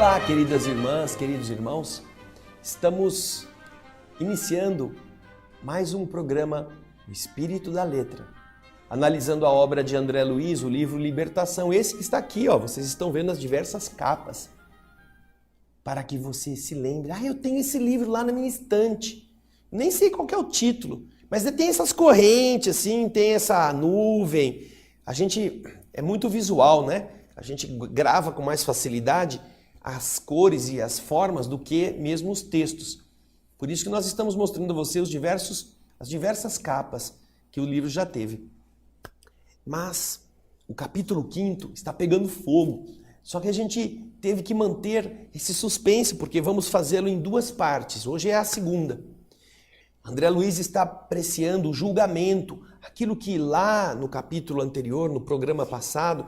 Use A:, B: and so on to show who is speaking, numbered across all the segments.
A: Olá, queridas irmãs, queridos irmãos. Estamos iniciando mais um programa O Espírito da Letra, analisando a obra de André Luiz, o livro Libertação. Esse que está aqui, ó, vocês estão vendo as diversas capas, para que você se lembre. Eu tenho esse livro lá na minha estante. Nem sei qual que é o título, mas tem essas correntes, assim, tem essa nuvem. A gente é muito visual, né? A gente grava com mais facilidade as cores e as formas do que mesmo os textos. Por isso que nós estamos mostrando a você as diversas capas que o livro já teve. Mas o capítulo 5 está pegando fogo. Só que a gente teve que manter esse suspense, porque vamos fazê-lo em duas partes. Hoje é a segunda. André Luiz está apreciando o julgamento, aquilo que lá no capítulo anterior, no programa passado,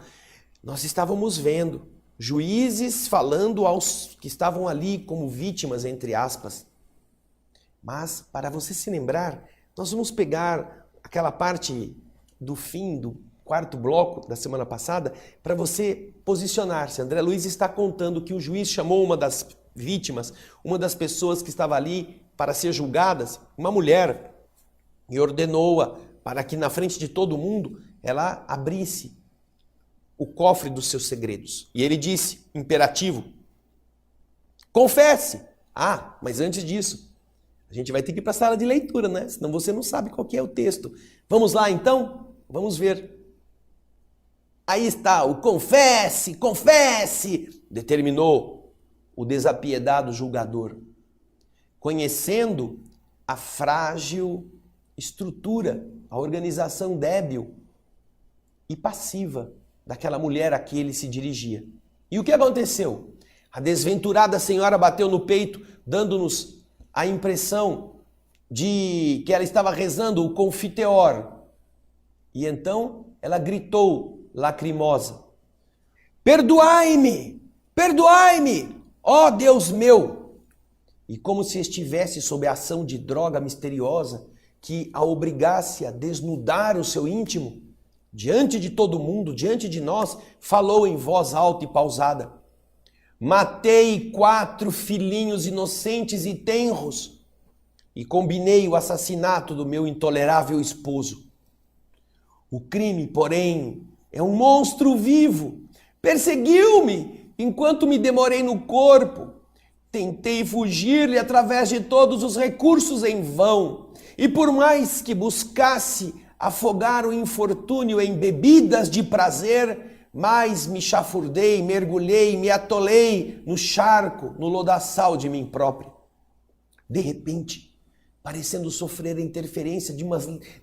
A: nós estávamos vendo. Juízes falando aos que estavam ali como vítimas, entre aspas. Mas, para você se lembrar, nós vamos pegar aquela parte do fim do quarto bloco da semana passada para você posicionar-se. André Luiz está contando que o juiz chamou uma das vítimas, uma das pessoas que estava ali para ser julgadas, uma mulher, e ordenou-a para que na frente de todo mundo ela abrisse o cofre dos seus segredos. E ele disse, imperativo, confesse! Mas antes disso, a gente vai ter que ir para a sala de leitura, né? Senão você não sabe qual que é o texto. Vamos lá então? Vamos ver. Aí está, o confesse, confesse! Determinou o desapiedado julgador, conhecendo a frágil estrutura, a organização débil e passiva daquela mulher a que ele se dirigia. E o que aconteceu? A desventurada senhora bateu no peito, dando-nos a impressão de que ela estava rezando o confiteor. E então ela gritou, lacrimosa, perdoai-me, perdoai-me, ó Deus meu! E como se estivesse sob a ação de droga misteriosa que a obrigasse a desnudar o seu íntimo, diante de todo mundo, diante de nós, falou em voz alta e pausada. Matei 4 filhinhos inocentes e tenros e combinei o assassinato do meu intolerável esposo. O crime, porém, é um monstro vivo. Perseguiu-me enquanto me demorei no corpo. Tentei fugir-lhe através de todos os recursos em vão. E por mais que buscasse afogar o infortúnio em bebidas de prazer, mas me chafurdei, mergulhei, me atolei no charco, no lodaçal de mim próprio. De repente, parecendo sofrer a interferência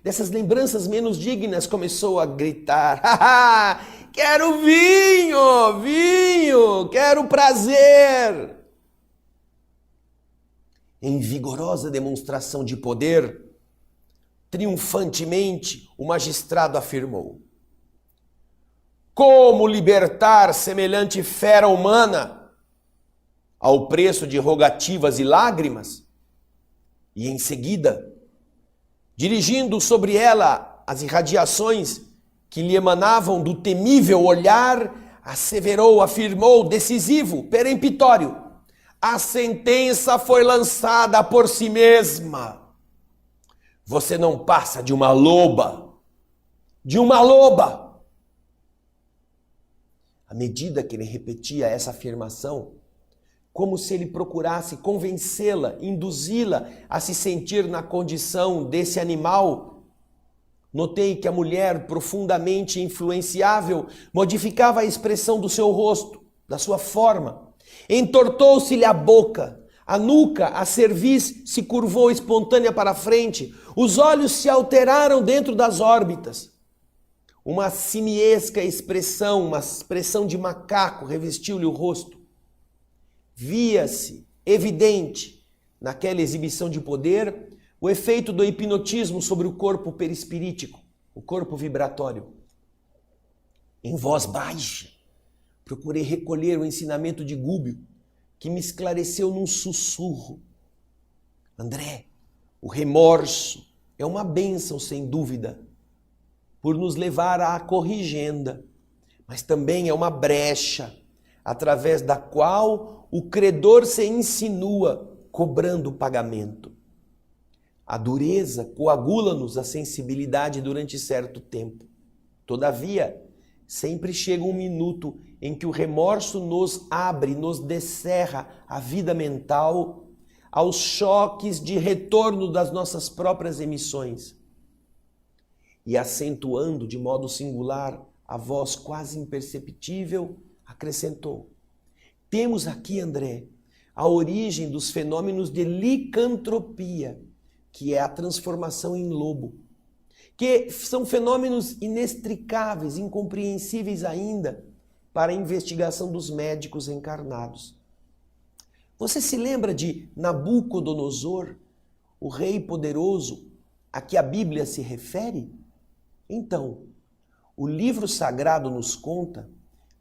A: dessas lembranças menos dignas, começou a gritar, quero vinho, vinho, quero prazer. Em vigorosa demonstração de poder, triunfantemente, o magistrado afirmou: como libertar semelhante fera humana ao preço de rogativas e lágrimas? E em seguida, dirigindo sobre ela as irradiações que lhe emanavam do temível olhar, asseverou, afirmou, decisivo, peremptório: a sentença foi lançada por si mesma. Você não passa de uma loba. De uma loba. À medida que ele repetia essa afirmação, como se ele procurasse convencê-la, induzi-la a se sentir na condição desse animal, notei que a mulher, profundamente influenciável, modificava a expressão do seu rosto, da sua forma. Entortou-se-lhe a boca. A nuca, a cerviz, se curvou espontânea para a frente. Os olhos se alteraram dentro das órbitas. Uma simiesca expressão, uma expressão de macaco revestiu-lhe o rosto. Via-se, evidente, naquela exibição de poder, o efeito do hipnotismo sobre o corpo perispirítico, o corpo vibratório. Em voz baixa, procurei recolher o ensinamento de Gúbio, que me esclareceu num sussurro. André, o remorso é uma bênção, sem dúvida, por nos levar à corrigenda, mas também é uma brecha através da qual o credor se insinua, cobrando o pagamento. A dureza coagula-nos a sensibilidade durante certo tempo. Todavia, sempre chega um minuto em que o remorso nos abre, nos descerra a vida mental aos choques de retorno das nossas próprias emissões. E acentuando de modo singular a voz quase imperceptível, acrescentou: temos aqui, André, a origem dos fenômenos de licantropia, que é a transformação em lobo, que são fenômenos inextricáveis, incompreensíveis ainda para a investigação dos médicos encarnados. Você se lembra de Nabucodonosor, o rei poderoso a que a Bíblia se refere? Então, o livro sagrado nos conta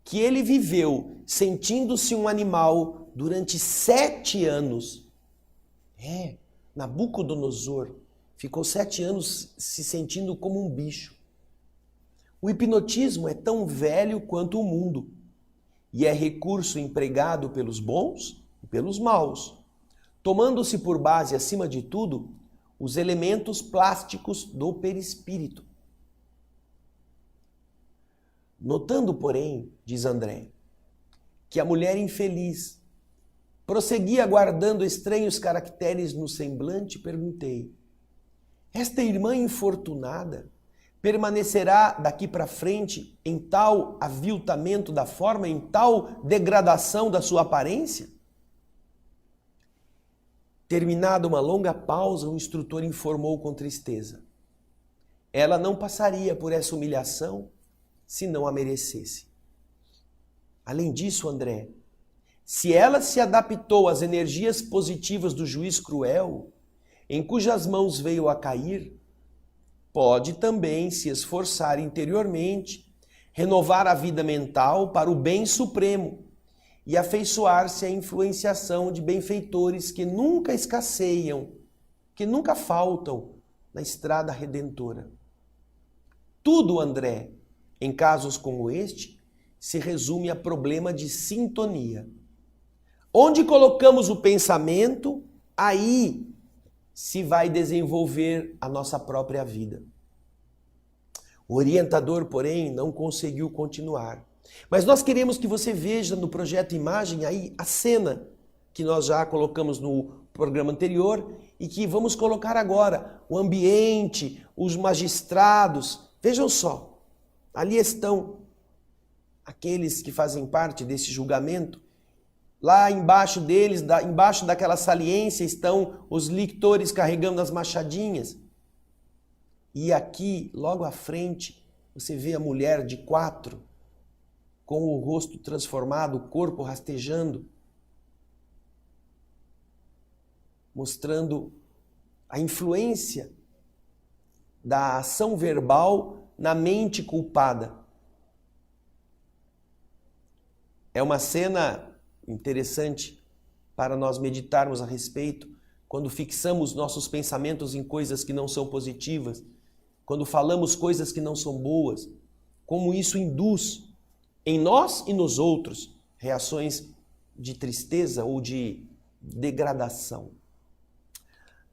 A: que ele viveu sentindo-se um animal durante 7 anos. Nabucodonosor ficou 7 anos se sentindo como um bicho. O hipnotismo é tão velho quanto o mundo e é recurso empregado pelos bons e pelos maus, tomando-se por base, acima de tudo, os elementos plásticos do perispírito. Notando, porém, diz André, que a mulher infeliz prosseguia guardando estranhos caracteres no semblante, perguntei: esta irmã infortunada permanecerá daqui para frente em tal aviltamento da forma, em tal degradação da sua aparência? Terminada uma longa pausa, o instrutor informou com tristeza: ela não passaria por essa humilhação se não a merecesse. Além disso, André, se ela se adaptou às energias positivas do juiz cruel, em cujas mãos veio a cair, pode também se esforçar interiormente, renovar a vida mental para o bem supremo e afeiçoar-se à influenciação de benfeitores que nunca escasseiam, que nunca faltam na estrada redentora. Tudo, André, em casos como este, se resume a problema de sintonia. Onde colocamos o pensamento, aí se vai desenvolver a nossa própria vida. O orientador, porém, não conseguiu continuar. Mas nós queremos que você veja no projeto Imagem aí a cena que nós já colocamos no programa anterior e que vamos colocar agora. O ambiente, os magistrados. Vejam só. Ali estão aqueles que fazem parte desse julgamento. Lá embaixo deles, embaixo daquela saliência, estão os lictores carregando as machadinhas. E aqui, logo à frente, você vê a mulher de 4, com o rosto transformado, o corpo rastejando, mostrando a influência da ação verbal na mente culpada. É uma cena interessante para nós meditarmos a respeito, quando fixamos nossos pensamentos em coisas que não são positivas, quando falamos coisas que não são boas, como isso induz em nós e nos outros reações de tristeza ou de degradação.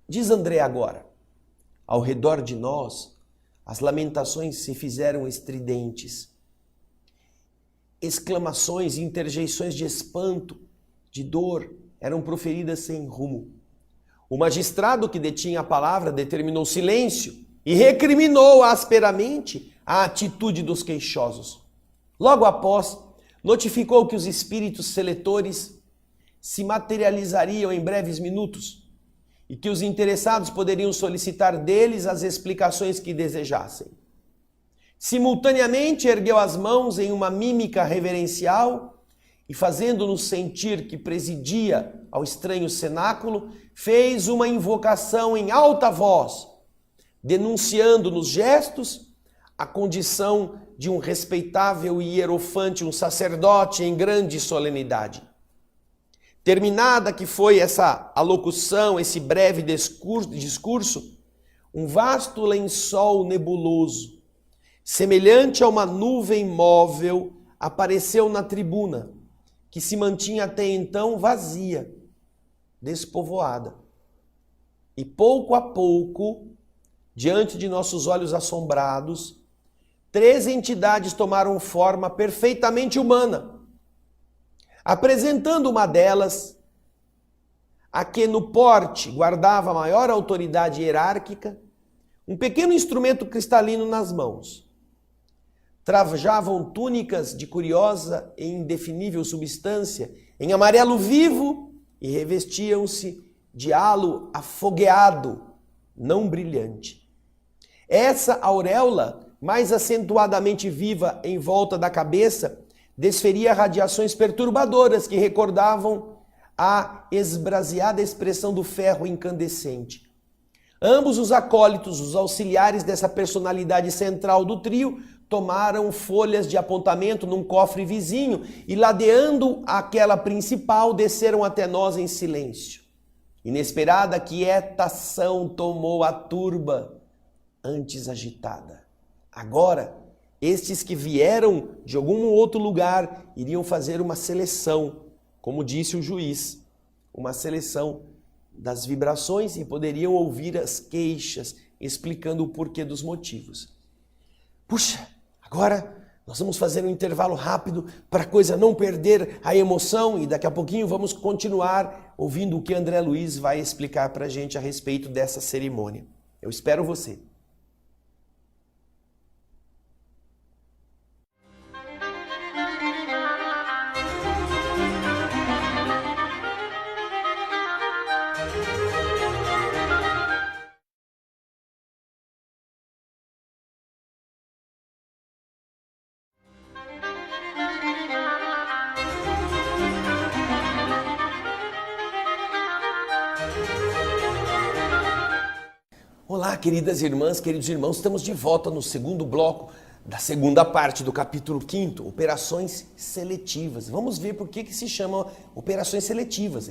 A: Diz André agora: ao redor de nós, as lamentações se fizeram estridentes. Exclamações e interjeições de espanto, de dor, eram proferidas sem rumo. O magistrado que detinha a palavra determinou silêncio e recriminou asperamente a atitude dos queixosos. Logo após, notificou que os espíritos seletores se materializariam em breves minutos e que os interessados poderiam solicitar deles as explicações que desejassem. Simultaneamente ergueu as mãos em uma mímica reverencial e, fazendo-nos sentir que presidia ao estranho cenáculo, fez uma invocação em alta voz, denunciando nos gestos a condição de um respeitável hierofante, um sacerdote em grande solenidade. Terminada que foi essa alocução, esse breve discurso, um vasto lençol nebuloso, semelhante a uma nuvem móvel, apareceu na tribuna, que se mantinha até então vazia, despovoada. E pouco a pouco, diante de nossos olhos assombrados, 3 entidades tomaram forma perfeitamente humana, apresentando uma delas, a que no porte guardava a maior autoridade hierárquica, um pequeno instrumento cristalino nas mãos. Trajavam túnicas de curiosa e indefinível substância em amarelo vivo e revestiam-se de halo afogueado, não brilhante. Essa auréola, mais acentuadamente viva em volta da cabeça, desferia radiações perturbadoras que recordavam a esbraseada expressão do ferro incandescente. Ambos os acólitos, os auxiliares dessa personalidade central do trio, tomaram folhas de apontamento num cofre vizinho e, ladeando aquela principal, desceram até nós em silêncio. Inesperada quietação tomou a turba antes agitada. Agora, estes que vieram de algum outro lugar iriam fazer uma seleção, como disse o juiz, uma seleção das vibrações e poderiam ouvir as queixas, explicando o porquê dos motivos. Puxa, agora nós vamos fazer um intervalo rápido para a coisa não perder a emoção e daqui a pouquinho vamos continuar ouvindo o que André Luiz vai explicar para a gente a respeito dessa cerimônia. Eu espero você. Olá, queridas irmãs, queridos irmãos, estamos de volta no segundo bloco da segunda parte do capítulo 5º, operações seletivas. Vamos ver por que se chama operações seletivas.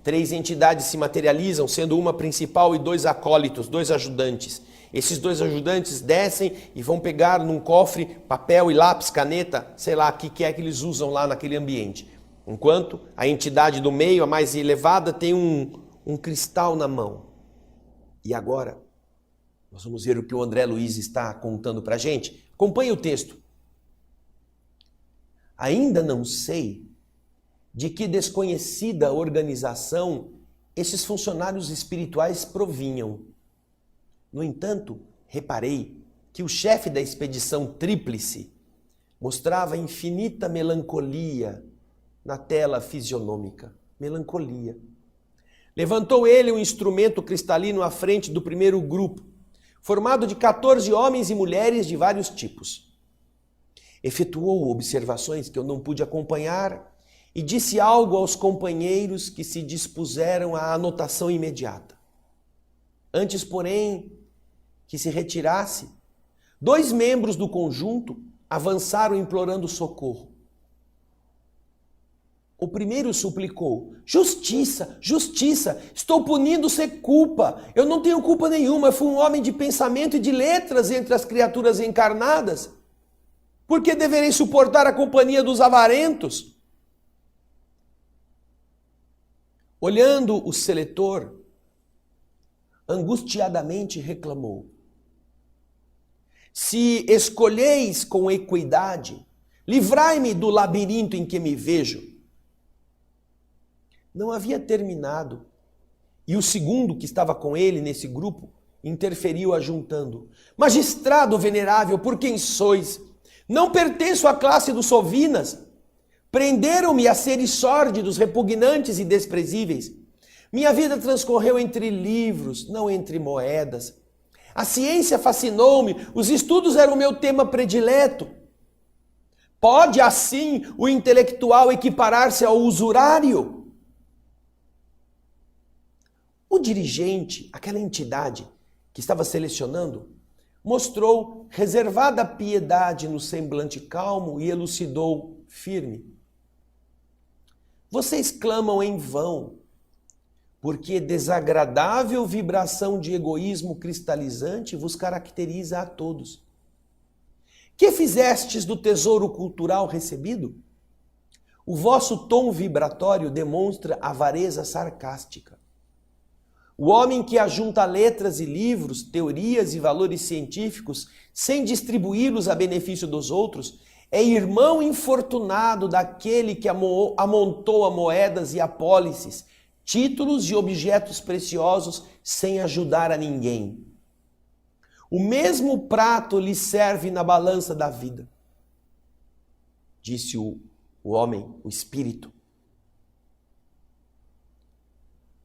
A: 3 entidades se materializam, sendo uma principal e 2 acólitos, 2 ajudantes. Esses 2 ajudantes descem e vão pegar num cofre papel e lápis, caneta, sei lá, o que é que eles usam lá naquele ambiente. Enquanto a entidade do meio, a mais elevada, tem um cristal na mão. E agora, nós vamos ver o que o André Luiz está contando para a gente. Acompanhe o texto. Ainda não sei de que desconhecida organização esses funcionários espirituais provinham. No entanto, reparei que o chefe da expedição tríplice mostrava infinita melancolia na tela fisionômica. Melancolia. Levantou ele um instrumento cristalino à frente do primeiro grupo, formado de 14 homens e mulheres de vários tipos. Efetuou observações que eu não pude acompanhar e disse algo aos companheiros que se dispuseram à anotação imediata. Antes, porém, que se retirasse, 2 membros do conjunto avançaram implorando socorro. O primeiro suplicou: justiça, justiça, estou punindo sem culpa. Eu não tenho culpa nenhuma, eu fui um homem de pensamento e de letras entre as criaturas encarnadas. Por que deverei suportar a companhia dos avarentos? Olhando o seletor, angustiadamente reclamou: se escolheis com equidade, livrai-me do labirinto em que me vejo. Não havia terminado, e o segundo que estava com ele nesse grupo interferiu ajuntando: magistrado venerável, por quem sois? Não pertenço à classe dos sovinas. Prenderam-me a seres sórdidos, repugnantes e desprezíveis. Minha vida transcorreu entre livros, não entre moedas. A ciência fascinou-me, os estudos eram meu tema predileto. Pode assim o intelectual equiparar-se ao usurário? O dirigente, aquela entidade que estava selecionando, mostrou reservada piedade no semblante calmo e elucidou firme: vocês clamam em vão, porque desagradável vibração de egoísmo cristalizante vos caracteriza a todos. Que fizestes do tesouro cultural recebido? O vosso tom vibratório demonstra avareza sarcástica. O homem que ajunta letras e livros, teorias e valores científicos, sem distribuí-los a benefício dos outros, é irmão infortunado daquele que amontoa moedas e apólices, títulos e objetos preciosos sem ajudar a ninguém. O mesmo prato lhe serve na balança da vida, disse o homem, o espírito.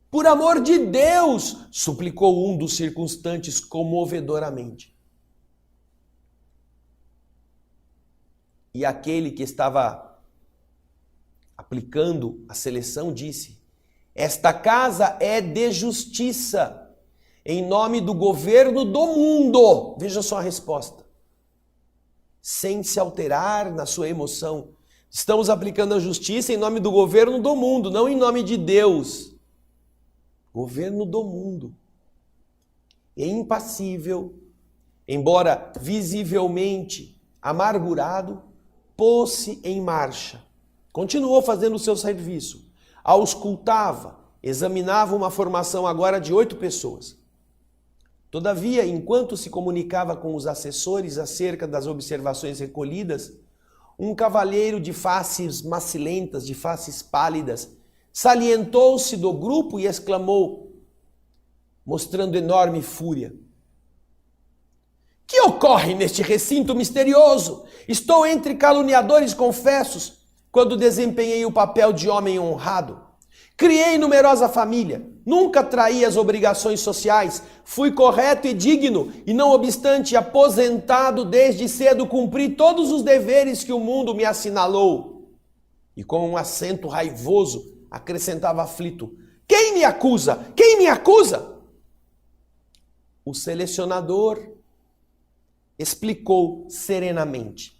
A: Por amor de Deus, suplicou um dos circunstantes comovedoramente. E aquele que estava aplicando a seleção disse: esta casa é de justiça, em nome do governo do mundo. Veja só a resposta. Sem se alterar na sua emoção. Estamos aplicando a justiça em nome do governo do mundo, não em nome de Deus. Governo do mundo. É impassível, embora visivelmente amargurado, pôs-se em marcha. Continuou fazendo o seu serviço. Auscultava, examinava uma formação agora de 8 pessoas. Todavia, enquanto se comunicava com os assessores acerca das observações recolhidas, um cavalheiro de faces macilentas, de faces pálidas, salientou-se do grupo e exclamou, mostrando enorme fúria: que ocorre neste recinto misterioso? Estou entre caluniadores confessos quando desempenhei o papel de homem honrado. Criei numerosa família, nunca traí as obrigações sociais, fui correto e digno e, não obstante, aposentado desde cedo, cumpri todos os deveres que o mundo me assinalou. E com um acento raivoso, acrescentava aflito: quem me acusa? Quem me acusa? O selecionador explicou serenamente: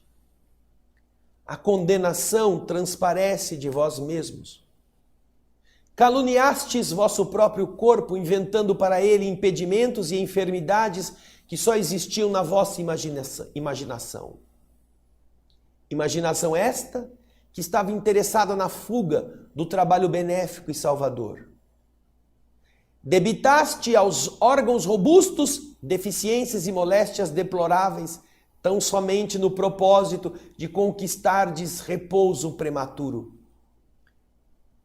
A: a condenação transparece de vós mesmos. Caluniastes vosso próprio corpo, inventando para ele impedimentos e enfermidades que só existiam na vossa imaginação. Imaginação esta que estava interessada na fuga do trabalho benéfico e salvador. Debitaste aos órgãos robustos deficiências e moléstias deploráveis, tão somente no propósito de conquistardes repouso prematuro.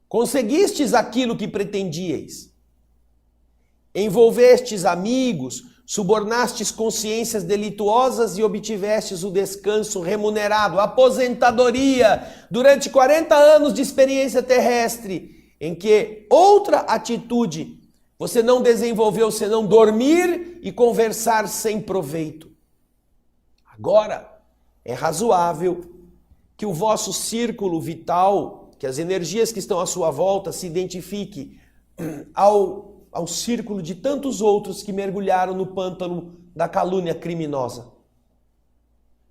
A: Conseguistes aquilo que pretendíeis. Envolvestes amigos, subornastes consciências delituosas e obtivestes o descanso remunerado, a aposentadoria, durante 40 anos de experiência terrestre, em que outra atitude você não desenvolveu senão dormir e conversar sem proveito. Agora, é razoável que o vosso círculo vital, que as energias que estão à sua volta se identifiquem ao círculo de tantos outros que mergulharam no pântano da calúnia criminosa.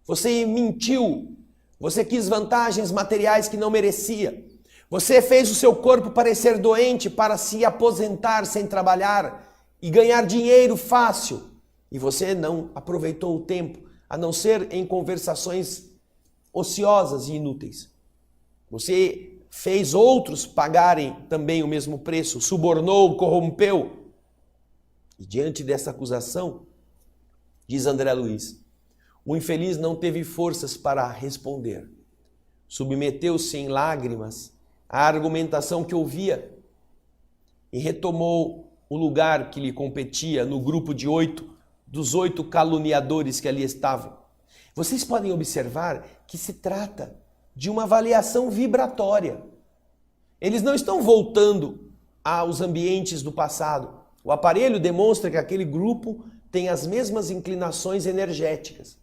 A: Você mentiu, você quis vantagens materiais que não merecia, você fez o seu corpo parecer doente para se aposentar sem trabalhar e ganhar dinheiro fácil, e você não aproveitou o tempo, a não ser em conversações ociosas e inúteis. Você fez outros pagarem também o mesmo preço, subornou, corrompeu. E diante dessa acusação, diz André Luiz, o infeliz não teve forças para responder. Submeteu-se em lágrimas à argumentação que ouvia e retomou o lugar que lhe competia no grupo de 8, dos 8 caluniadores que ali estavam. Vocês podem observar que se trata de uma avaliação vibratória. Eles não estão voltando aos ambientes do passado. O aparelho demonstra que aquele grupo tem as mesmas inclinações energéticas.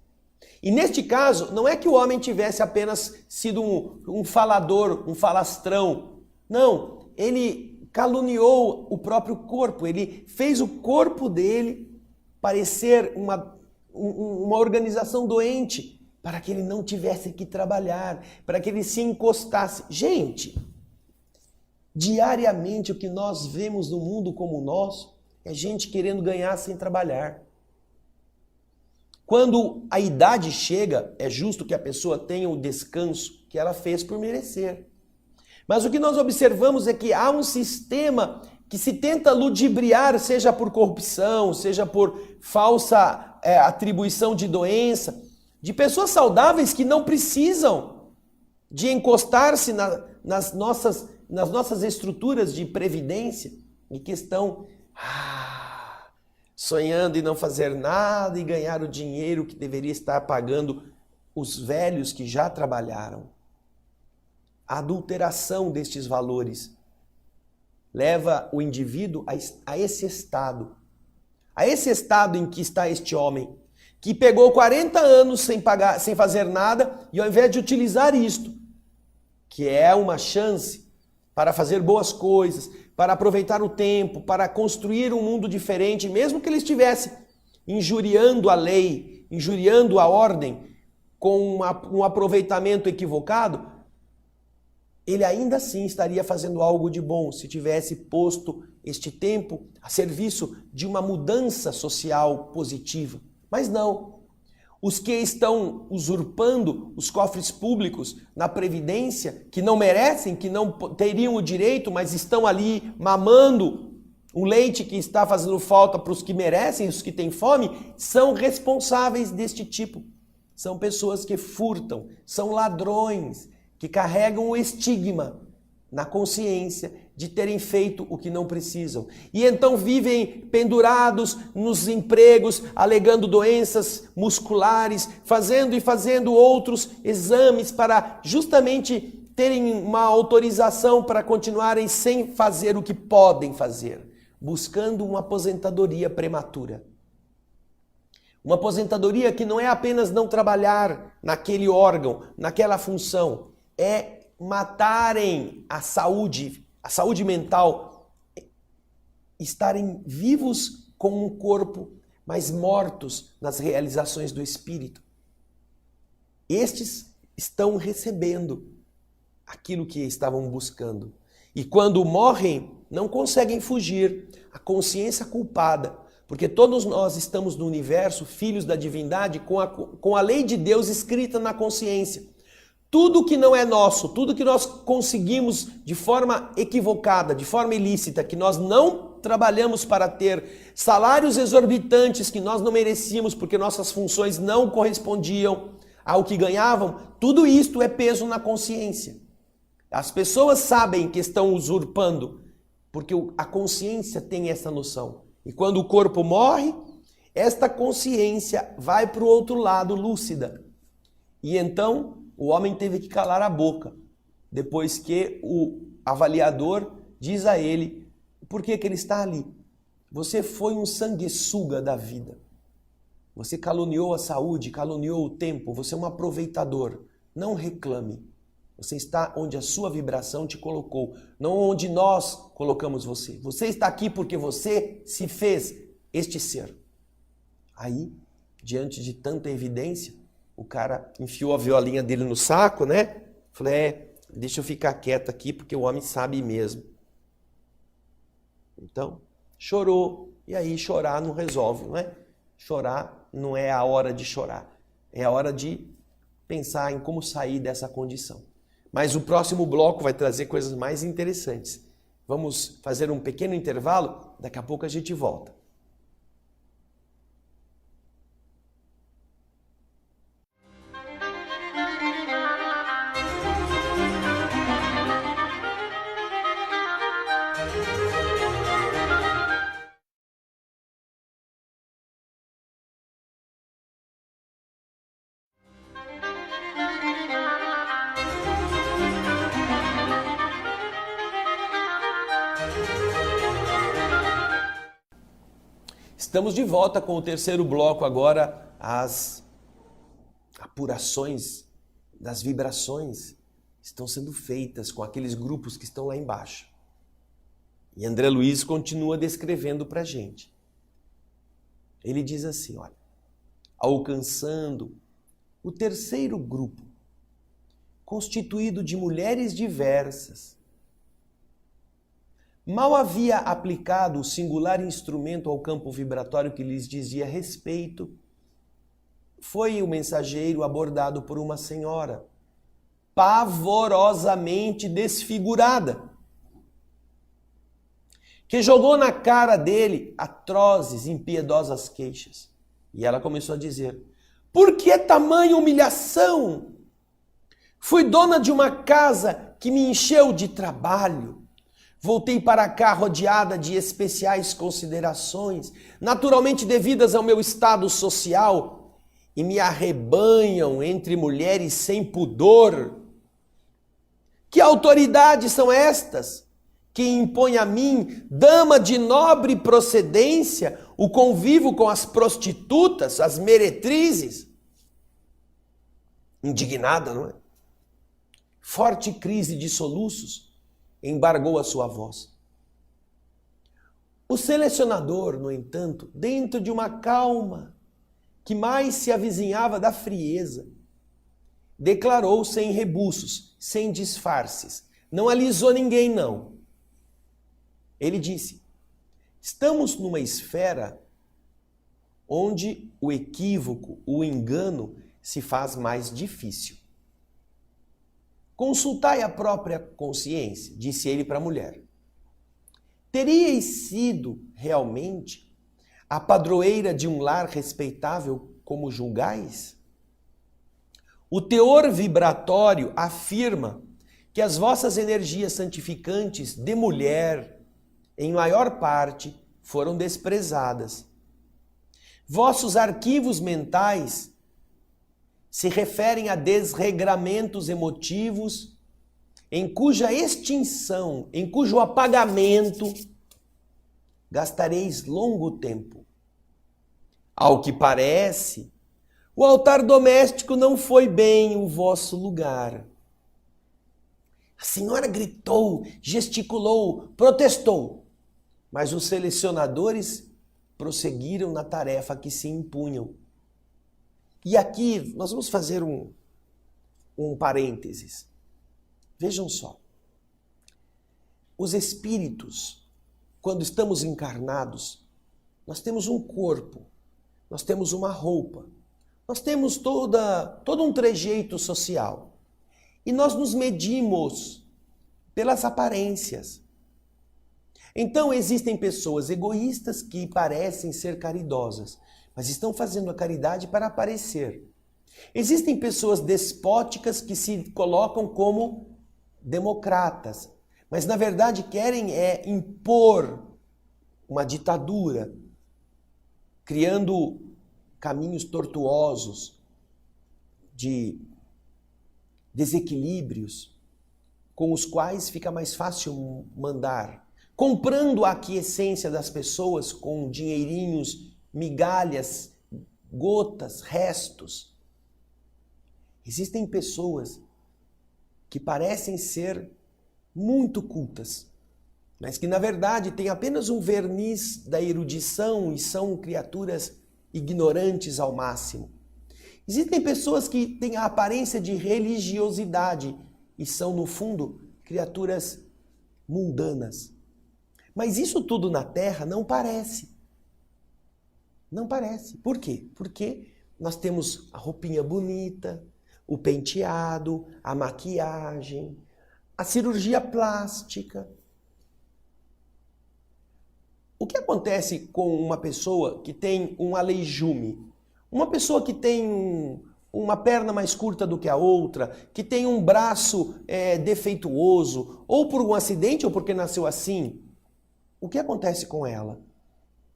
A: E neste caso, não é que o homem tivesse apenas sido um falador, um falastrão. Não, ele caluniou o próprio corpo, ele fez o corpo dele parecer uma organização doente, para que ele não tivesse que trabalhar, para que ele se encostasse. Gente, diariamente o que nós vemos no mundo como o nosso é gente querendo ganhar sem trabalhar. Quando a idade chega, é justo que a pessoa tenha o descanso que ela fez por merecer. Mas o que nós observamos é que há um sistema que se tenta ludibriar, seja por corrupção, seja por falsa atribuição de doença, de pessoas saudáveis que não precisam de encostar-se nas nossas estruturas de previdência e que estão sonhando em não fazer nada e ganhar o dinheiro que deveria estar pagando os velhos que já trabalharam. A adulteração destes valores leva o indivíduo a esse estado em que está este homem, que pegou 40 anos sem pagar, sem fazer nada, e ao invés de utilizar isto, que é uma chance para fazer boas coisas, para aproveitar o tempo, para construir um mundo diferente, mesmo que ele estivesse injuriando a lei, injuriando a ordem, com um aproveitamento equivocado, ele ainda assim estaria fazendo algo de bom se tivesse posto este tempo a serviço de uma mudança social positiva. Mas não. Os que estão usurpando os cofres públicos na Previdência, que não merecem, que não teriam o direito, mas estão ali mamando um leite que está fazendo falta para os que merecem, os que têm fome, são responsáveis deste tipo. São pessoas que furtam, são ladrões, que carregam o estigma na consciência de terem feito o que não precisam. E então vivem pendurados nos empregos, alegando doenças musculares, fazendo outros exames para justamente terem uma autorização para continuarem sem fazer o que podem fazer, buscando uma aposentadoria prematura. Uma aposentadoria que não é apenas não trabalhar naquele órgão, naquela função, é matarem a saúde mental, estarem vivos com um corpo, mas mortos nas realizações do espírito. Estes estão recebendo aquilo que estavam buscando. E quando morrem, não conseguem fugir. A consciência culpada, porque todos nós estamos no universo, filhos da divindade, com a lei de Deus escrita na consciência. Tudo que não é nosso, tudo que nós conseguimos de forma equivocada, de forma ilícita, que nós não trabalhamos para ter, salários exorbitantes que nós não merecíamos porque nossas funções não correspondiam ao que ganhavam, tudo isto é peso na consciência. As pessoas sabem que estão usurpando, porque a consciência tem essa noção. E quando o corpo morre, esta consciência vai para o outro lado lúcida. E então o homem teve que calar a boca, depois que o avaliador diz a ele por que ele está ali. Você foi um sanguessuga da vida. Você caluniou a saúde, caluniou o tempo, você é um aproveitador. Não reclame. Você está onde a sua vibração te colocou, não onde nós colocamos você. Você está aqui porque você se fez este ser. Aí, diante de tanta evidência, o cara enfiou a violinha dele no saco, né? Falei, deixa eu ficar quieto aqui porque o homem sabe mesmo. Então, chorou. E aí chorar não resolve, não é? Chorar não é a hora de chorar. É a hora de pensar em como sair dessa condição. Mas o próximo bloco vai trazer coisas mais interessantes. Vamos fazer um pequeno intervalo, daqui a pouco a gente volta. Estamos de volta com o terceiro bloco agora, as apurações das vibrações estão sendo feitas com aqueles grupos que estão lá embaixo. E André Luiz continua descrevendo para a gente. Ele diz assim, olha, alcançando o terceiro grupo, constituído de mulheres diversas, mal havia aplicado o singular instrumento ao campo vibratório que lhes dizia respeito, foi o mensageiro abordado por uma senhora, pavorosamente desfigurada, que jogou na cara dele atrozes, impiedosas queixas. E ela começou a dizer: por que tamanha humilhação? Fui dona de uma casa que me encheu de trabalho. Voltei para cá rodeada de especiais considerações, naturalmente devidas ao meu estado social, e me arrebanham entre mulheres sem pudor. Que autoridades são estas que impõem a mim, dama de nobre procedência, o convívio com as prostitutas, as meretrizes? Indignada, não é? Forte crise de soluços embargou a sua voz. O selecionador, no entanto, dentro de uma calma que mais se avizinhava da frieza, declarou sem rebuços, sem disfarces. Não alisou ninguém, não. Ele disse: estamos numa esfera onde o equívoco, o engano, se faz mais difícil. Consultai a própria consciência, disse ele para a mulher. Teríeis sido realmente a padroeira de um lar respeitável como julgais? O teor vibratório afirma que as vossas energias santificantes de mulher, em maior parte, foram desprezadas. Vossos arquivos mentais se referem a desregramentos emotivos em cuja extinção, em cujo apagamento gastareis longo tempo. Ao que parece, o altar doméstico não foi bem o vosso lugar. A senhora gritou, gesticulou, protestou, mas os selecionadores prosseguiram na tarefa que se impunham. E aqui nós vamos fazer um parênteses. Vejam só. Os espíritos, quando estamos encarnados, nós temos um corpo, nós temos uma roupa, nós temos todo um trejeito social. E nós nos medimos pelas aparências. Então existem pessoas egoístas que parecem ser caridosas, mas estão fazendo a caridade para aparecer. Existem pessoas despóticas que se colocam como democratas, mas na verdade querem impor uma ditadura, criando caminhos tortuosos de desequilíbrios com os quais fica mais fácil mandar, comprando a aquiescência das pessoas com dinheirinhos, migalhas, gotas, restos. Existem pessoas que parecem ser muito cultas, mas que na verdade têm apenas um verniz da erudição e são criaturas ignorantes ao máximo. Existem pessoas que têm a aparência de religiosidade e são, no fundo, criaturas mundanas. Mas isso tudo na Terra não parece. Não parece. Por quê? Porque nós temos a roupinha bonita, o penteado, a maquiagem, a cirurgia plástica. O que acontece com uma pessoa que tem um aleijume? Uma pessoa que tem uma perna mais curta do que a outra, que tem um braço defeituoso, ou por um acidente ou porque nasceu assim. O que acontece com ela?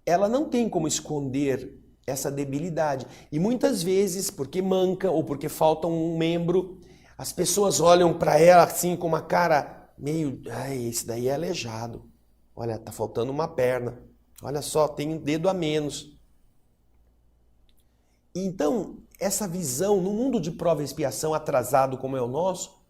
A: Ela não tem como esconder essa debilidade. E muitas vezes, porque manca ou porque falta um membro, as pessoas olham para ela assim com uma cara meio... Ai, esse daí é aleijado. Olha, tá faltando uma perna. Olha só, tem um dedo a menos. Então, essa visão, no mundo de prova e expiação atrasado como é o nosso,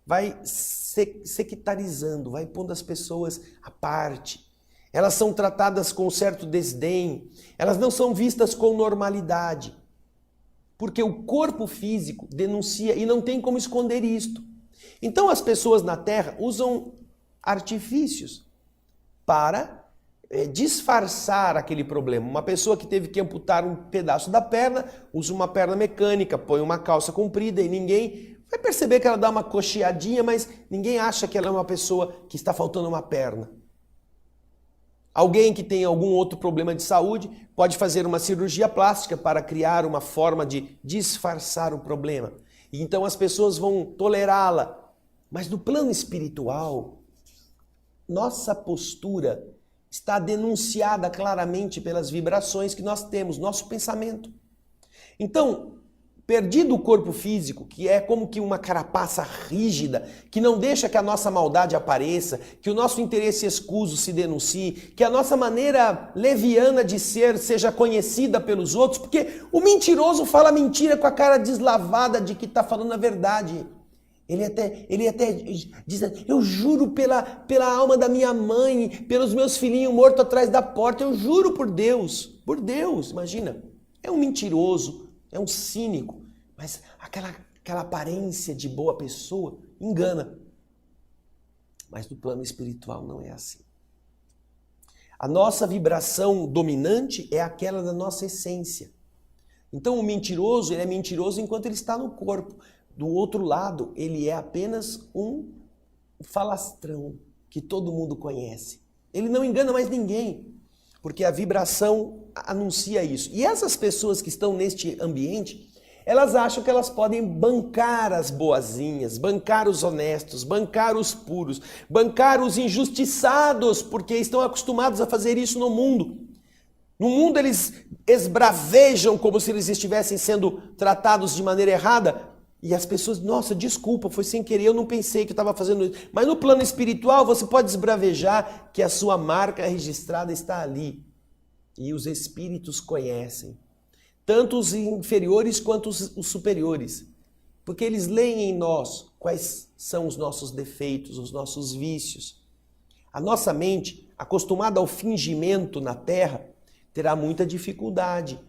A: vai sectarizando, vai pondo as pessoas à parte. Elas são tratadas com certo desdém, elas não são vistas com normalidade, porque o corpo físico denuncia e não tem como esconder isto. Então as pessoas na Terra usam artifícios para disfarçar aquele problema. Uma pessoa que teve que amputar um pedaço da perna, usa uma perna mecânica, põe uma calça comprida e ninguém vai perceber que ela dá uma coxeadinha, mas ninguém acha que ela é uma pessoa que está faltando uma perna. Alguém que tem algum outro problema de saúde pode fazer uma cirurgia plástica para criar uma forma de disfarçar o problema. E então as pessoas vão tolerá-la. Mas no plano espiritual, nossa postura está denunciada claramente pelas vibrações que nós temos, nosso pensamento. Então, perdido o corpo físico, que é como que uma carapaça rígida, que não deixa que a nossa maldade apareça, que o nosso interesse escuso se denuncie, que a nossa maneira leviana de ser seja conhecida pelos outros, porque o mentiroso fala mentira com a cara deslavada de que está falando a verdade. Ele até diz, eu juro pela alma da minha mãe, pelos meus filhinhos mortos atrás da porta, eu juro por Deus, imagina. É um mentiroso, é um cínico, mas aquela aparência de boa pessoa engana. Mas no plano espiritual não é assim. A nossa vibração dominante é aquela da nossa essência. Então o mentiroso, ele é mentiroso enquanto ele está no corpo. Do outro lado, ele é apenas um falastrão que todo mundo conhece. Ele não engana mais ninguém, porque a vibração anuncia isso. E essas pessoas que estão neste ambiente, elas acham que elas podem bancar as boazinhas, bancar os honestos, bancar os puros, bancar os injustiçados, porque estão acostumados a fazer isso no mundo. No mundo eles esbravejam como se eles estivessem sendo tratados de maneira errada, e as pessoas, nossa, desculpa, foi sem querer, eu não pensei que eu estava fazendo isso. Mas no plano espiritual você pode esbravejar que a sua marca registrada está ali. E os espíritos conhecem, tanto os inferiores quanto os superiores. Porque eles leem em nós quais são os nossos defeitos, os nossos vícios. A nossa mente, acostumada ao fingimento na Terra, terá muita dificuldade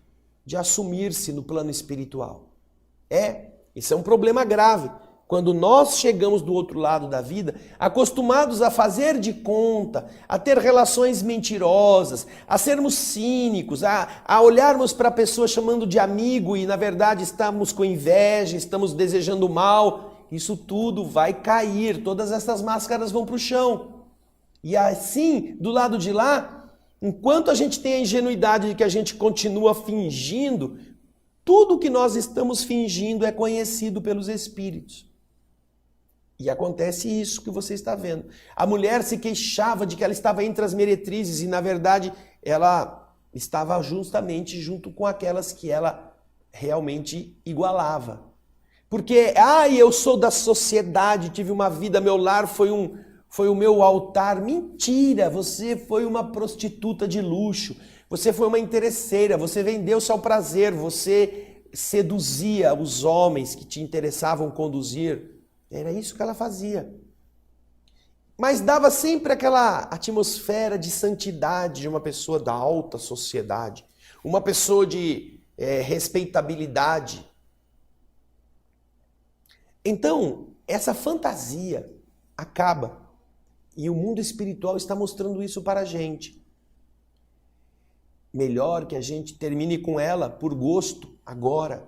A: de assumir-se no plano espiritual. Isso é um problema grave. Quando nós chegamos do outro lado da vida, acostumados a fazer de conta, a ter relações mentirosas, a sermos cínicos, a olharmos para a pessoa chamando de amigo e na verdade estamos com inveja, estamos desejando mal, isso tudo vai cair, todas essas máscaras vão para o chão. E assim, do lado de lá, enquanto a gente tem a ingenuidade de que a gente continua fingindo, tudo que nós estamos fingindo é conhecido pelos espíritos. E acontece isso que você está vendo. A mulher se queixava de que ela estava entre as meretrizes e, na verdade, ela estava justamente junto com aquelas que ela realmente igualava. Porque, eu sou da sociedade, tive uma vida, meu lar foi o meu altar. Mentira, você foi uma prostituta de luxo. Você foi uma interesseira, você vendeu-se ao prazer, você seduzia os homens que te interessavam conduzir. Era isso que ela fazia. Mas dava sempre aquela atmosfera de santidade de uma pessoa da alta sociedade, uma pessoa de respeitabilidade. Então, essa fantasia acaba. E o mundo espiritual está mostrando isso para a gente. Melhor que a gente termine com ela por gosto, agora.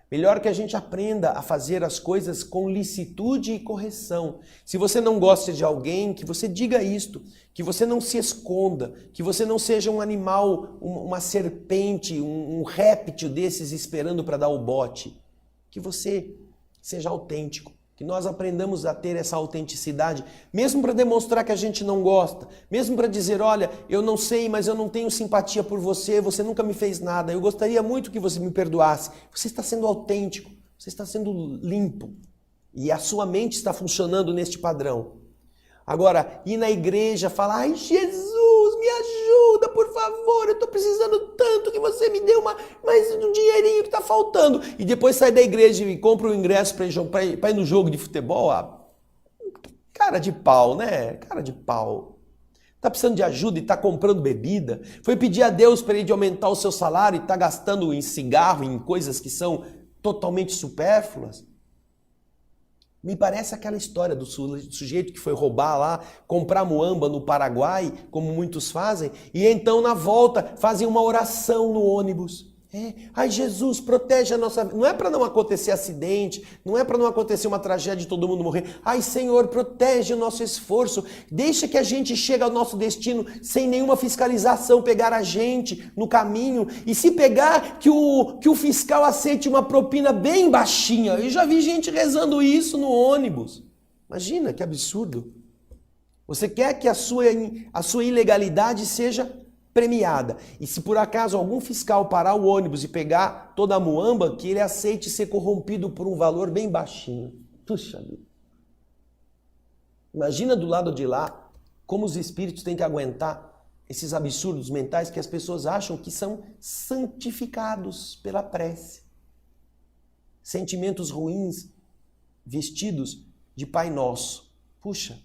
A: Melhor que a gente aprenda a fazer as coisas com licitude e correção. Se você não gosta de alguém, que você diga isto, que você não se esconda, que você não seja um animal, uma serpente, um réptil desses esperando para dar o bote. Que você seja autêntico. Que nós aprendamos a ter essa autenticidade, mesmo para demonstrar que a gente não gosta, mesmo para dizer, olha, eu não sei, mas eu não tenho simpatia por você, você nunca me fez nada, eu gostaria muito que você me perdoasse. Você está sendo autêntico, você está sendo limpo e a sua mente está funcionando neste padrão. Agora, ir na igreja, falar, ai Jesus, me ajuda, por favor, eu estou precisando tanto que você me dê mais um dinheirinho que está faltando. E depois sai da igreja e compra o ingresso para ir no jogo de futebol. Cara de pau, né? Cara de pau. Está precisando de ajuda e está comprando bebida. Foi pedir a Deus para ele aumentar o seu salário e está gastando em cigarro, em coisas que são totalmente supérfluas. Me parece aquela história do sujeito que foi roubar lá, comprar muamba no Paraguai, como muitos fazem, e então na volta fazem uma oração no ônibus. Ai, Jesus, protege a nossa vida. Não é para não acontecer acidente, não é para não acontecer uma tragédia e todo mundo morrer. Ai, Senhor, protege o nosso esforço. Deixa que a gente chegue ao nosso destino sem nenhuma fiscalização, pegar a gente no caminho. E se pegar, que o fiscal aceite uma propina bem baixinha. Eu já vi gente rezando isso no ônibus. Imagina que absurdo. Você quer que a sua ilegalidade seja premiada. E se por acaso algum fiscal parar o ônibus e pegar toda a muamba, que ele aceite ser corrompido por um valor bem baixinho. Puxa vida. Imagina do lado de lá como os espíritos têm que aguentar esses absurdos mentais que as pessoas acham que são santificados pela prece. Sentimentos ruins vestidos de Pai Nosso. Puxa,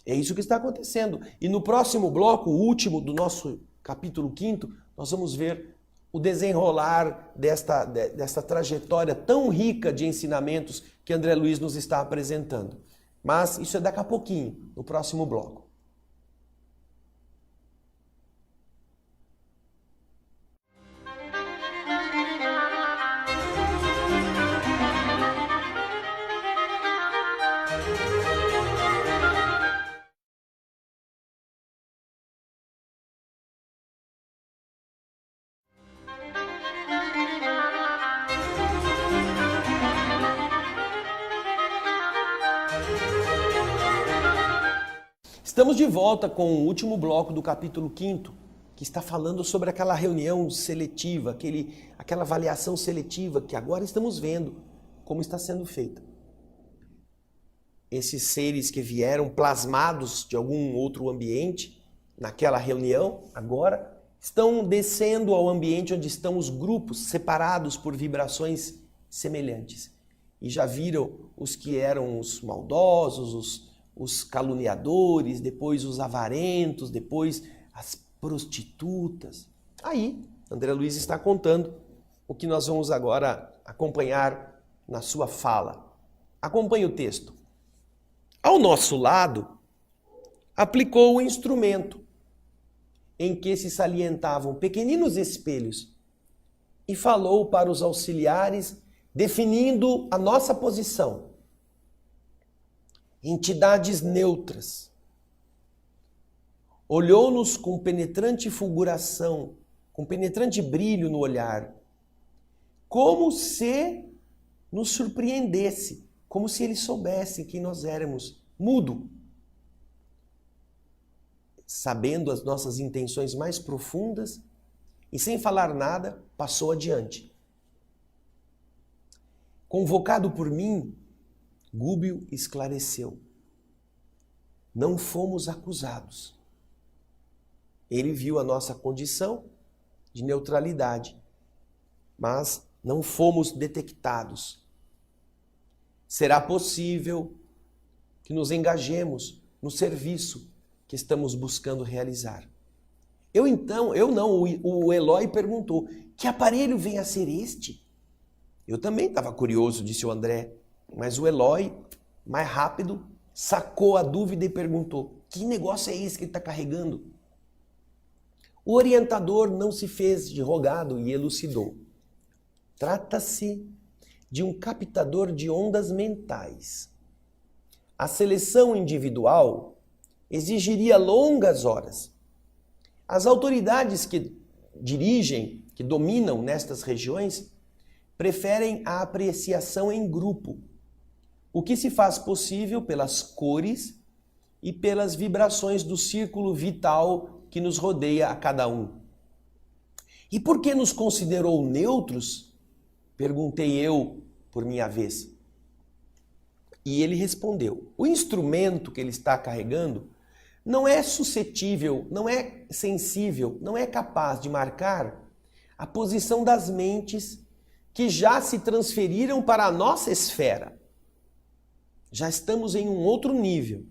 A: é isso que está acontecendo. E no próximo bloco, o último do nosso capítulo 5º, nós vamos ver o desenrolar desta trajetória tão rica de ensinamentos que André Luiz nos está apresentando. Mas isso é daqui a pouquinho, no próximo bloco. Estamos de volta com o último bloco do capítulo 5º, que está falando sobre aquela reunião seletiva, aquela avaliação seletiva que agora estamos vendo como está sendo feita. Esses seres que vieram plasmados de algum outro ambiente, naquela reunião, agora, estão descendo ao ambiente onde estão os grupos separados por vibrações semelhantes. E já viram os que eram os maldosos, os caluniadores, depois os avarentos, depois as prostitutas. Aí, André Luiz está contando o que nós vamos agora acompanhar na sua fala. Acompanhe o texto. Ao nosso lado, aplicou o instrumento em que se salientavam pequeninos espelhos e falou para os auxiliares, definindo a nossa posição. Entidades neutras. Olhou-nos com penetrante fulguração, com penetrante brilho no olhar, como se nos surpreendesse, como se ele soubesse quem nós éramos, mudo. Sabendo as nossas intenções mais profundas e sem falar nada, passou adiante. Convocado por mim, Gúbio esclareceu. Não fomos acusados. Ele viu a nossa condição de neutralidade, mas não fomos detectados. Será possível que nos engajemos no serviço que estamos buscando realizar. O Eloy perguntou, que aparelho vem a ser este? Eu também estava curioso, disse o André. Mas o Eloy, mais rápido, sacou a dúvida e perguntou, que negócio é esse que ele está carregando? O orientador não se fez de rogado e elucidou. Trata-se de um captador de ondas mentais. A seleção individual exigiria longas horas. As autoridades que dirigem, que dominam nestas regiões, preferem a apreciação em grupo, o que se faz possível pelas cores e pelas vibrações do círculo vital que nos rodeia a cada um. E por que nos considerou neutros? Perguntei eu por minha vez. E ele respondeu, o instrumento que ele está carregando não é suscetível, não é sensível, não é capaz de marcar a posição das mentes que já se transferiram para a nossa esfera. Já estamos em um outro nível.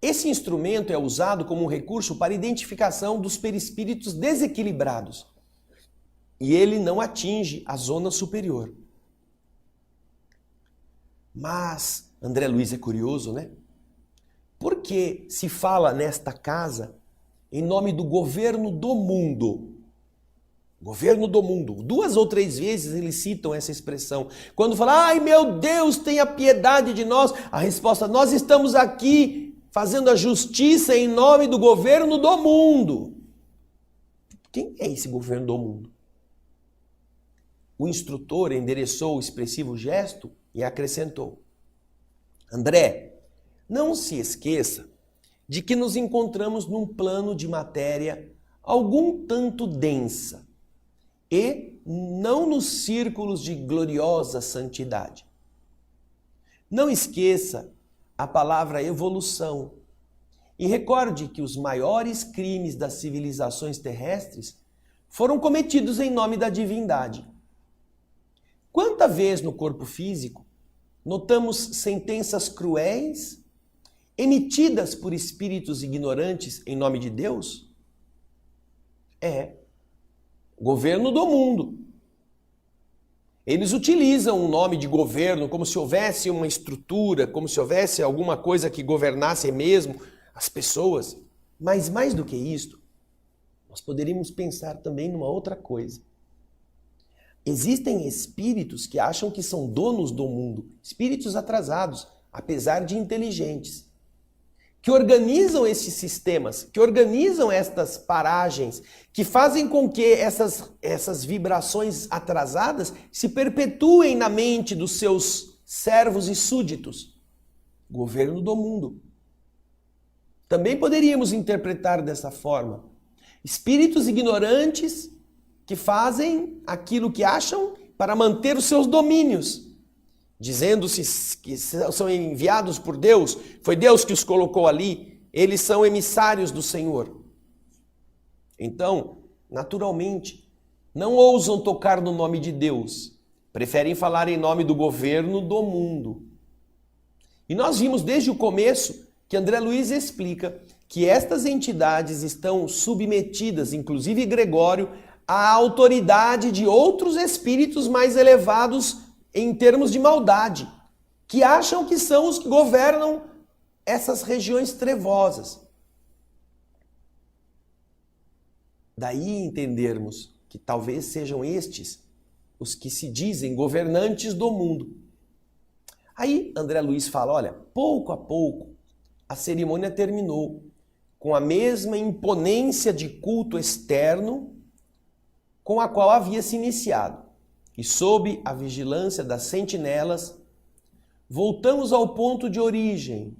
A: Esse instrumento é usado como um recurso para identificação dos perispíritos desequilibrados. E ele não atinge a zona superior. Mas, André Luiz é curioso, né? Por que se fala nesta casa em nome do governo do mundo? Governo do mundo. 2 ou 3 vezes eles citam essa expressão. Quando fala, ai meu Deus, tenha piedade de nós. A resposta, nós estamos aqui fazendo a justiça em nome do governo do mundo. Quem é esse governo do mundo? O instrutor endereçou o expressivo gesto e acrescentou, André, não se esqueça de que nos encontramos num plano de matéria algum tanto densa e não nos círculos de gloriosa santidade. Não esqueça a palavra evolução e recorde que os maiores crimes das civilizações terrestres foram cometidos em nome da divindade. Quanta vez no corpo físico notamos sentenças cruéis emitidas por espíritos ignorantes em nome de Deus? Governo do mundo. Eles utilizam o nome de governo como se houvesse uma estrutura, como se houvesse alguma coisa que governasse mesmo as pessoas. Mas mais do que isto, nós poderíamos pensar também numa outra coisa. Existem espíritos que acham que são donos do mundo, espíritos atrasados, apesar de inteligentes, que organizam esses sistemas, que organizam estas paragens, que fazem com que essas vibrações atrasadas se perpetuem na mente dos seus servos e súditos. Governo do mundo. Também poderíamos interpretar dessa forma. Espíritos ignorantes que fazem aquilo que acham para manter os seus domínios, dizendo-se que são enviados por Deus, foi Deus que os colocou ali, eles são emissários do Senhor. Então, naturalmente, não ousam tocar no nome de Deus, preferem falar em nome do governo do mundo. E nós vimos desde o começo que André Luiz explica que estas entidades estão submetidas, inclusive Gregório, à autoridade de outros espíritos mais elevados em termos de maldade, que acham que são os que governam essas regiões trevosas. Daí entendermos que talvez sejam estes os que se dizem governantes do mundo. Aí André Luiz fala, olha, pouco a pouco a cerimônia terminou com a mesma imponência de culto externo com a qual havia se iniciado. E sob a vigilância das sentinelas, voltamos ao ponto de origem.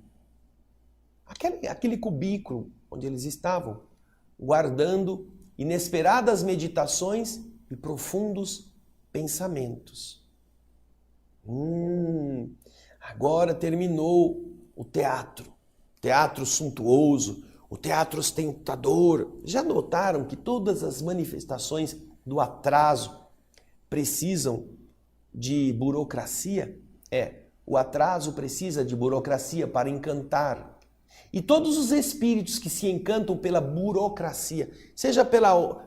A: Aquele cubículo onde eles estavam, guardando inesperadas meditações e profundos pensamentos. Agora terminou o teatro suntuoso, o teatro ostentador. Já notaram que todas as manifestações do atraso precisam de burocracia? O atraso precisa de burocracia para encantar. E todos os espíritos que se encantam pela burocracia, seja pelo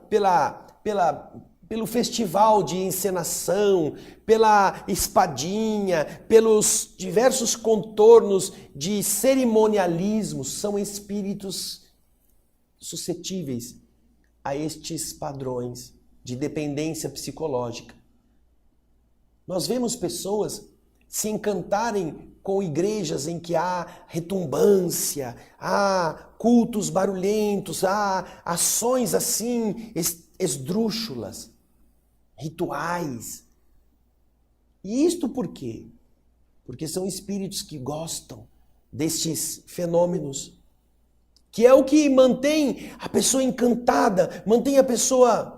A: festival de encenação, pela espadinha, pelos diversos contornos de cerimonialismo, são espíritos suscetíveis a estes padrões de dependência psicológica. Nós vemos pessoas se encantarem com igrejas em que há retumbância, há cultos barulhentos, há ações assim esdrúxulas, rituais. E isto por quê? Porque são espíritos que gostam destes fenômenos, que é o que mantém a pessoa encantada, mantém a pessoa...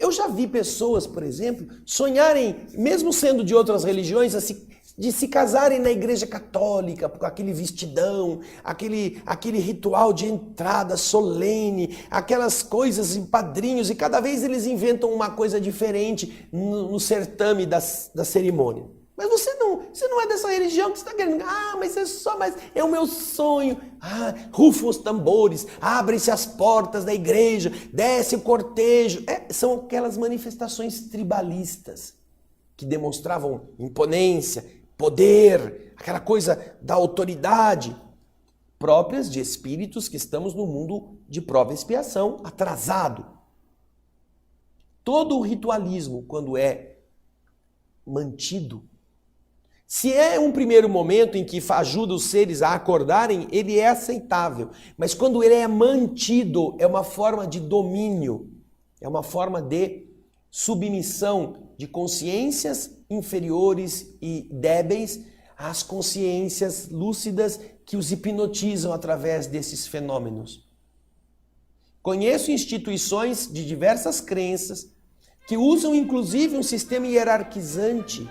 A: Eu já vi pessoas, por exemplo, sonharem, mesmo sendo de outras religiões, de se casarem na igreja católica, com aquele vestidão, aquele ritual de entrada solene, aquelas coisas em padrinhos, e cada vez eles inventam uma coisa diferente no certame da cerimônia. Mas você não é dessa religião que você está querendo. Mas é o meu sonho. Rufam os tambores, abrem-se as portas da igreja, desce o cortejo. São aquelas manifestações tribalistas que demonstravam imponência, poder, aquela coisa da autoridade, próprias de espíritos que estamos no mundo de prova e expiação, atrasado. todo o ritualismo, quando é mantido, se é um primeiro momento em que ajuda os seres a acordarem, ele é aceitável. Mas quando ele é mantido, é uma forma de domínio, é uma forma de submissão de consciências inferiores e débeis às consciências lúcidas que os hipnotizam através desses fenômenos. Conheço instituições de diversas crenças que usam inclusive um sistema hierarquizante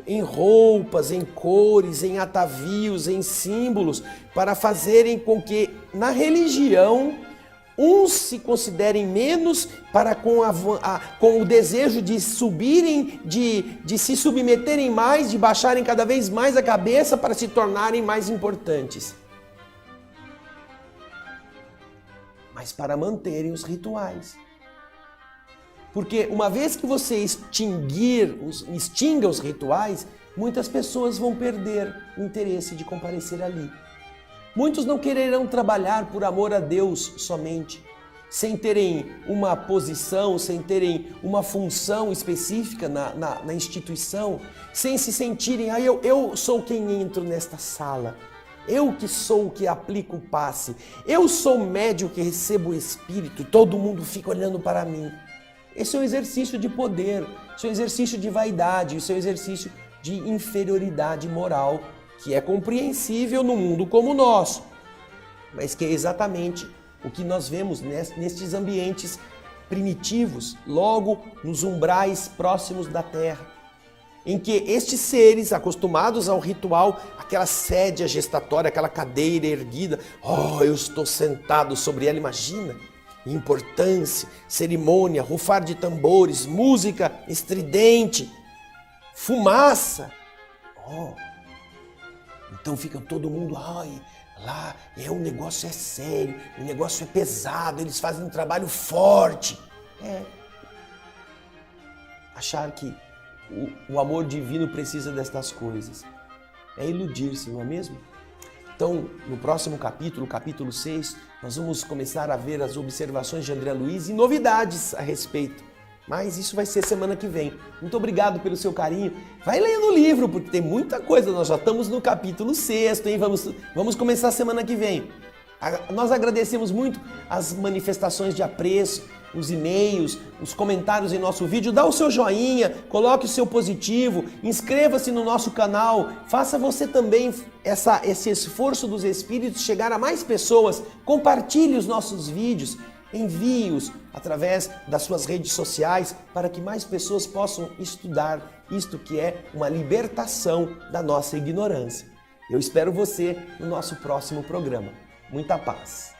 A: em roupas, em cores, em atavios, em símbolos, para fazerem com que na religião uns se considerem menos para com o desejo de subirem, de se submeterem mais, de baixarem cada vez mais a cabeça para se tornarem mais importantes. Mas para manterem os rituais. Porque uma vez que você extinga os rituais, muitas pessoas vão perder o interesse de comparecer ali. Muitos não quererão trabalhar por amor a Deus somente, sem terem uma posição, sem terem uma função específica na instituição, sem se sentirem, eu sou quem entro nesta sala, eu que sou o que aplico o passe, eu sou o médium que recebo o espírito e todo mundo fica olhando para mim. Esse é um exercício de poder, esse é um exercício de vaidade, esse é um exercício de inferioridade moral, que é compreensível num mundo como o nosso, mas que é exatamente o que nós vemos nestes ambientes primitivos, logo nos umbrais próximos da Terra, em que estes seres, acostumados ao ritual, aquela sédia gestatória, aquela cadeira erguida, eu estou sentado sobre ela, imagina, importância, cerimônia, rufar de tambores, música estridente, fumaça. Então fica todo mundo, lá o negócio é sério, o negócio é pesado, eles fazem um trabalho forte. Achar que o amor divino precisa destas coisas é iludir-se, não é mesmo? Então, no próximo capítulo, capítulo 6, nós vamos começar a ver as observações de André Luiz e novidades a respeito. Mas isso vai ser semana que vem. Muito obrigado pelo seu carinho. Vai lendo o livro, porque tem muita coisa. Nós já estamos no capítulo 6, hein? Vamos começar semana que vem. Nós agradecemos muito as manifestações de apreço, os e-mails, os comentários em nosso vídeo. Dá o seu joinha, coloque o seu positivo, inscreva-se no nosso canal. Faça você também esse esforço dos espíritos chegar a mais pessoas. Compartilhe os nossos vídeos. Envie-os através das suas redes sociais para que mais pessoas possam estudar isto que é uma libertação da nossa ignorância. Eu espero você no nosso próximo programa. Muita paz!